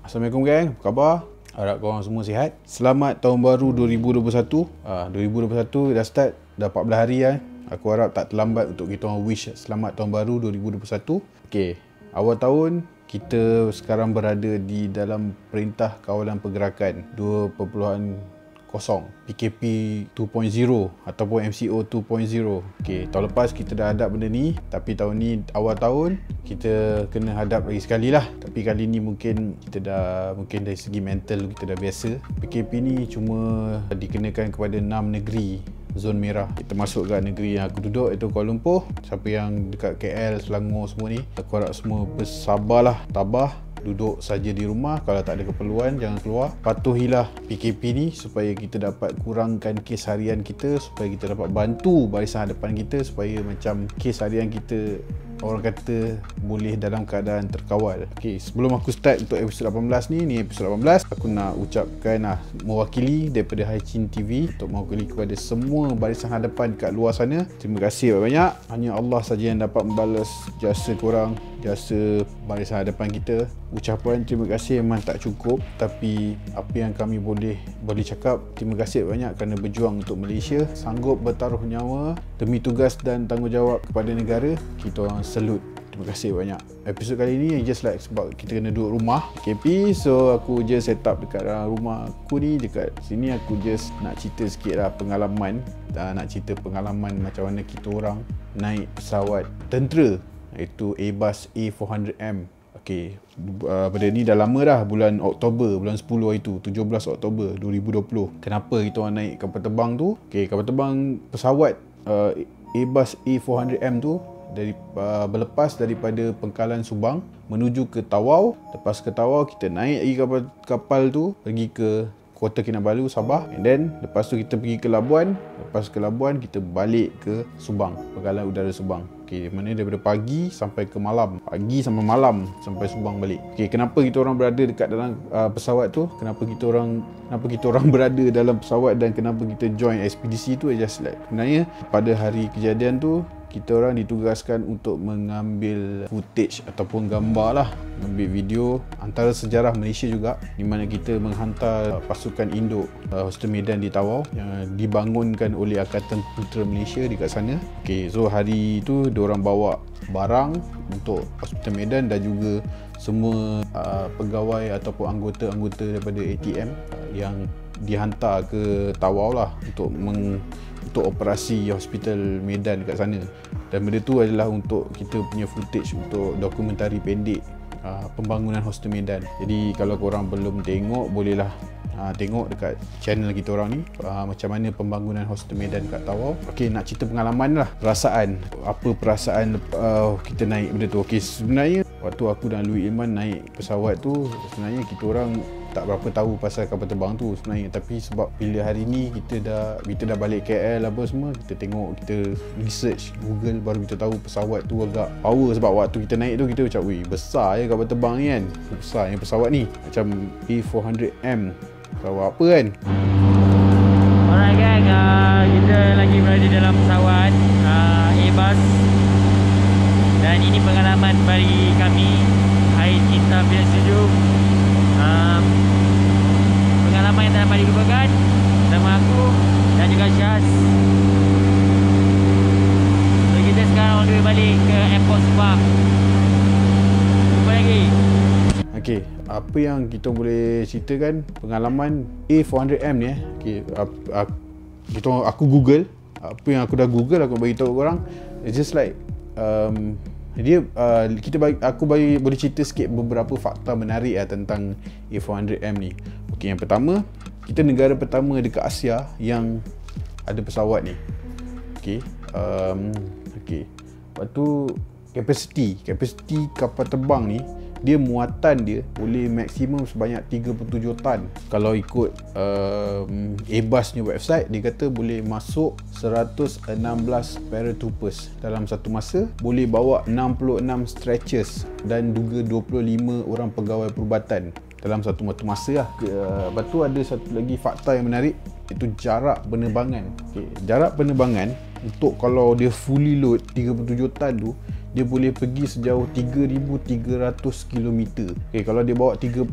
Assalamualaikum gang, apa khabar? Harap korang semua sihat. Selamat tahun baru 2021. 2021 dah start, dah 14 hari kan. Aku harap tak terlambat untuk kita orang wish selamat tahun baru 2021. Okey, awal tahun kita sekarang berada di dalam Perintah Kawalan Pergerakan 2.0 PKP 2.0 ataupun MCO 2.0. Okey, tahun lepas kita dah hadap benda ni, tapi tahun ni awal tahun kita kena hadap lagi sekali lah. Tapi kali ni mungkin dari segi mental kita dah biasa. PKP ni cuma dikenakan kepada 6 negeri zon merah. Kita masuk ke negeri yang aku duduk, iaitu Kuala Lumpur. Siapa yang dekat KL, Selangor semua ni, aku harap semua bersabarlah, tabah, duduk saja di rumah. Kalau tak ada keperluan, jangan keluar. Patuhilah PKP ni supaya kita dapat kurangkan kes harian kita, supaya kita dapat bantu barisan hadapan kita, supaya macam kes harian kita, orang kata, boleh dalam keadaan terkawal. Okay, sebelum aku start untuk episod 18 ni episod 18, aku nak ucapkan mewakili daripada Haicin TV, untuk mewakili kepada semua barisan hadapan kat luar sana, terima kasih banyak-banyak. Hanya Allah saja yang dapat membalas jasa korang, jasa barisan hadapan kita. Ucapan terima kasih memang tak cukup, tapi apa yang kami boleh cakap, terima kasih banyak kerana berjuang untuk Malaysia, sanggup bertaruh nyawa demi tugas dan tanggungjawab kepada negara. Kita orang salute. Terima kasih banyak. Episod kali ni just like sebab kita kena duduk rumah KP, so aku just set up dekat dalam rumah aku ni. Dekat sini aku just nak cerita sikit lah pengalaman, nak cerita pengalaman macam mana kita orang naik pesawat tentera, iaitu Airbus A400M. Okey, benda ni dah lama dah, bulan Oktober, bulan 10 hari tu, 17 Oktober 2020. Kenapa kita orang naik kapal terbang tu? Okey, kapal terbang pesawat Airbus A400M tu berlepas daripada Pangkalan Subang menuju ke Tawau. Lepas ke Tawau, kita naik lagi kapal tu pergi ke Kota Kinabalu, Sabah, and then lepas tu kita pergi ke Labuan. Lepas ke Labuan kita balik ke Subang, Pangkalan Udara Subang. Okey, mana daripada pagi sampai ke malam, pagi sampai malam sampai Subang balik. Okey, kenapa kita orang berada dekat dalam pesawat tu? Kenapa kita orang berada dalam pesawat dan kenapa kita join ekspedisi tu? Just like, sebenarnya pada hari kejadian tu kita orang ditugaskan untuk mengambil footage ataupun gambar lah, mengambil video antara sejarah Malaysia juga, di mana kita menghantar pasukan induk Hospital Medan di Tawau yang dibangunkan oleh Angkatan Tentera Malaysia dekat sana. Okay, so hari tu diorang bawa barang untuk Hospital Medan dan juga semua pegawai ataupun anggota-anggota daripada ATM yang dihantar ke Tawau lah untuk operasi Hospital Medan kat sana. Dan benda tu adalah untuk kita punya footage untuk dokumentari pendek pembangunan Hospital Medan. Jadi kalau korang belum tengok, bolehlah tengok dekat channel kita orang ni macam mana pembangunan Hospital Medan kat Tawau. Okey, nak cerita pengalaman lah, apa perasaan kita naik benda tu. Okey, sebenarnya waktu aku dan Louis Ilman naik pesawat tu, sebenarnya kita orang tak berapa tahu pasal kapal terbang tu sebenarnya, tapi sebab bila hari ni kita dah balik KL apa semua, kita tengok, kita research Google, baru kita tahu pesawat tu agak power. Sebab waktu kita naik tu kita macam, weh, besar ya kapal terbang ni kan, besar yang pesawat ni, macam A400M, pesawat apa kan. Alright gang, kita lagi berada dalam pesawat Airbus, dan ini pengalaman bagi kami Haicin Film Studio. Pengalaman yang tak dapat dilupakan sama aku dan juga Syaz. So kita sekarang on the way balik ke airport Subang. Jumpa lagi. Okey, apa yang kita boleh ceritakan pengalaman A400M ni okey, aku Google, apa yang aku dah Google, aku bagi tahu korang. It's just like aku boleh cerita sikit beberapa fakta menarik tentang A400M ni. Okey, yang pertama, kita negara pertama dekat Asia yang ada pesawat ni. Okey, lepas tu kapasiti kapal terbang ni, dia muatan dia boleh maksimum sebanyak 37 tan. Kalau ikut Airbus ni website, dia kata boleh masuk 116 paratroopers dalam satu masa, boleh bawa 66 stretchers dan juga 25 orang pegawai perubatan dalam satu masa lah. Lepas tu ada satu lagi fakta yang menarik, iaitu jarak penerbangan. Okay, jarak penerbangan untuk kalau dia fully load 37 tan tu, dia boleh pergi sejauh 3,300 km. Okay, kalau dia bawa 30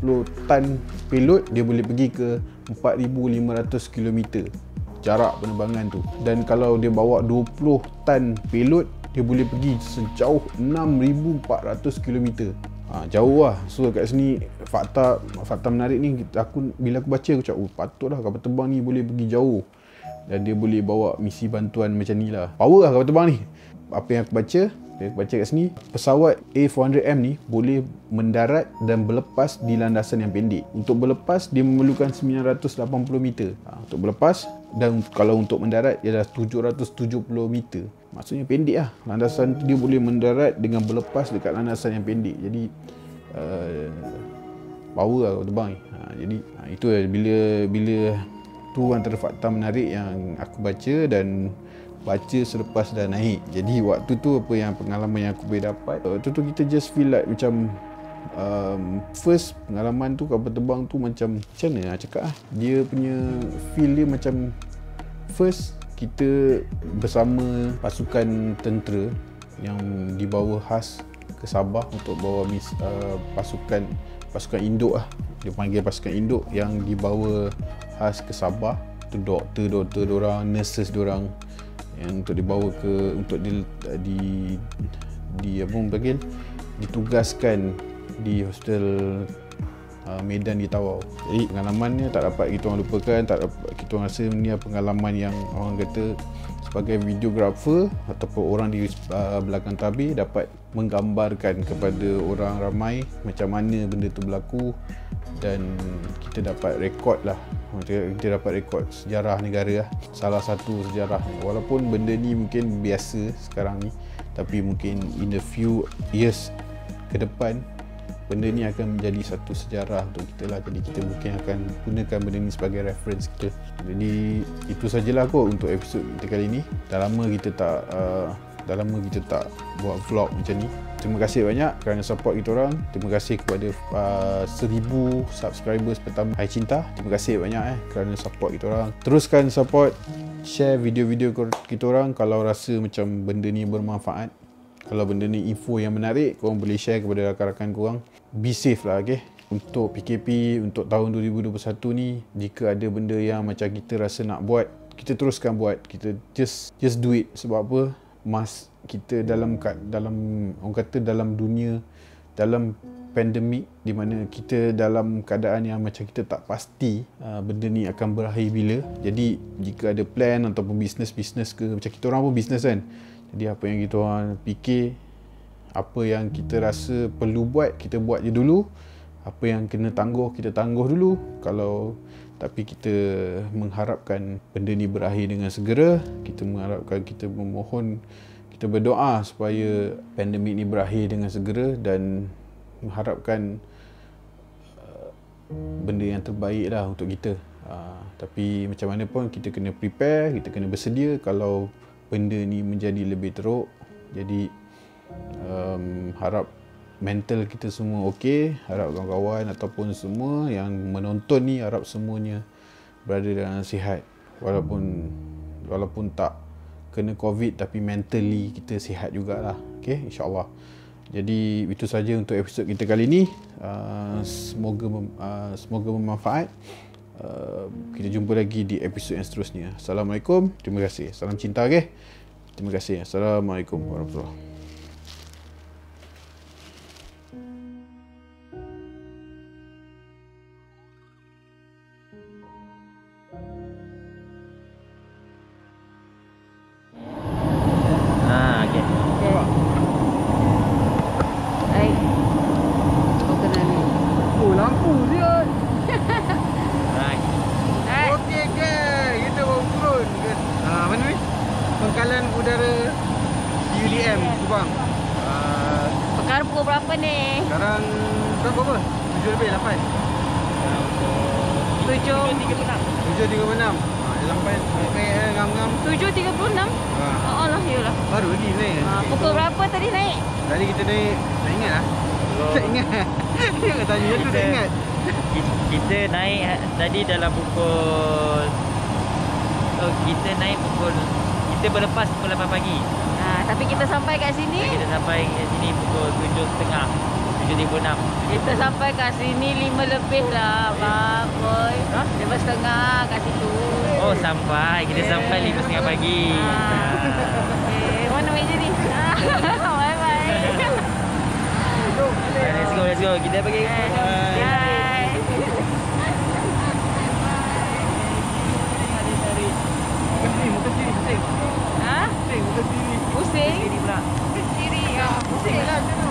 tan payload, dia boleh pergi ke 4,500 km jarak penerbangan tu. Dan kalau dia bawa 20 tan payload, dia boleh pergi sejauh 6,400 km. Jauh lah. So kat sini fakta menarik ni, bila aku baca aku cakap, oh patutlah kapal terbang ni boleh pergi jauh. Dan dia boleh bawa misi bantuan macam ni lah. Power lah kapal terbang ni. Apa yang aku baca kat sini, pesawat A400M ni boleh mendarat dan berlepas di landasan yang pendek. Untuk berlepas dia memerlukan 980 meter untuk berlepas, dan kalau untuk mendarat ialah 770 meter. Maksudnya pendek lah. Landasan dia boleh mendarat dengan berlepas dekat landasan yang pendek. Jadi power lah kapal terbang ni. Jadi itu lah, bila tu antara fakta menarik yang aku baca dan baca selepas dah naik. Jadi waktu tu apa yang pengalaman yang aku boleh dapat, waktu tu kita just feel like macam first pengalaman tu kapal terbang tu macam mana nak cakap dia punya feel dia macam first kita bersama pasukan tentera yang dibawa khas ke Sabah untuk bawa pasukan induk lah. Dia panggil pasukan induk yang dibawa khas ke Sabah. Tu doktor diorang, nurses diorang yang untuk dibawa ke untuk ditugaskan di hostel Medan di Tawau. Jadi pengalamannya tak dapat kita orang lupakan, kita orang rasa ni pengalaman yang orang kata sebagai videographer ataupun orang di belakang tabir dapat menggambarkan kepada orang ramai macam mana benda tu berlaku, dan kita dapat rekod lah. Kita dapat rekod sejarah negara lah. Salah satu sejarah, walaupun benda ni mungkin biasa sekarang ni, tapi mungkin in the few years ke depan benda ni akan menjadi satu sejarah untuk kita lah. Jadi kita mungkin akan gunakan benda ni sebagai reference kita. Jadi itu sajalah kot untuk episod kita kali ni. Dah lama kita tak buat vlog macam ni. Terima kasih banyak kerana support kita orang. Terima kasih kepada 1000 subscribers pertama Hai Cinta. Terima kasih banyak kerana support kita orang. Teruskan support, share video-video kita orang kalau rasa macam benda ni bermanfaat. Kalau benda ni info yang menarik, korang boleh share kepada rakan-rakan korang. Be safe lah, okay? Untuk PKP, untuk tahun 2021 ni, jika ada benda yang macam kita rasa nak buat, kita teruskan buat. Kita just do it. Sebab apa? Kita dalam orang kata dalam dunia, dalam pandemik, di mana kita dalam keadaan yang macam kita tak pasti benda ni akan berakhir bila. Jadi jika ada plan ataupun bisnes ke, macam kita orang pun bisnes kan. Jadi apa yang kita orang fikir, apa yang kita rasa perlu buat, kita buat je dulu. Apa yang kena tangguh, kita tangguh dulu. Tapi kita mengharapkan benda ni berakhir dengan segera. Kita mengharapkan, kita memohon, kita berdoa supaya pandemik ni berakhir dengan segera, dan mengharapkan benda yang terbaik lah untuk kita. Tapi macam mana pun kita kena prepare, kita kena bersedia kalau benda ni menjadi lebih teruk. Jadi harap mental kita semua okey, harap kawan-kawan ataupun semua yang menonton ni, harap semuanya berada dalam sihat, walaupun tak kena COVID tapi mentally kita sihat jugalah. Okey, insya-Allah. Jadi itu saja untuk episod kita kali ni. Semoga bermanfaat. Kita jumpa lagi di episod yang seterusnya. Assalamualaikum. Terima kasih. Salam cinta, okey. Terima kasih. Assalamualaikum warahmatullahi. Pangkalan udara UDM Subang. Sekarang pukul berapa ni? Sekarang berapa? 7 lebih 8. 7.36. Dia lampai ngam-ngam. 7.36? Oh lah, iyalah. Baru lagi naik. Pukul berapa tadi naik? Tadi kita naik, tak ingat lah. Tak ingat. Dia tanya tu tak ingat. Kita naik tadi dalam pukul kita naik pukul, kita kita berlepas pukul 8 pagi. Tapi kita sampai kat sini. Kita sampai kat sini pukul 7.30. 7.56. Kita sampai kat sini 5 lebih lah, Bang Boy. 5.30 kat situ. Oh, sampai. Kita sampai 5.30 pagi. Okay, mana meja ni? Bye-bye. Let's go. Kita pergi. Bye. Muka sini, pusing. Ha? Pusing, muka sini. Pusing? Sini pula. Sendiri. Pusing lah macam tu.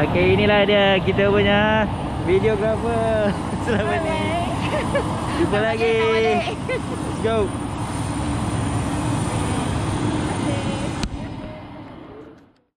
Okay, inilah dia kita punya videographer selama ni. Jumpa lagi. Let's go.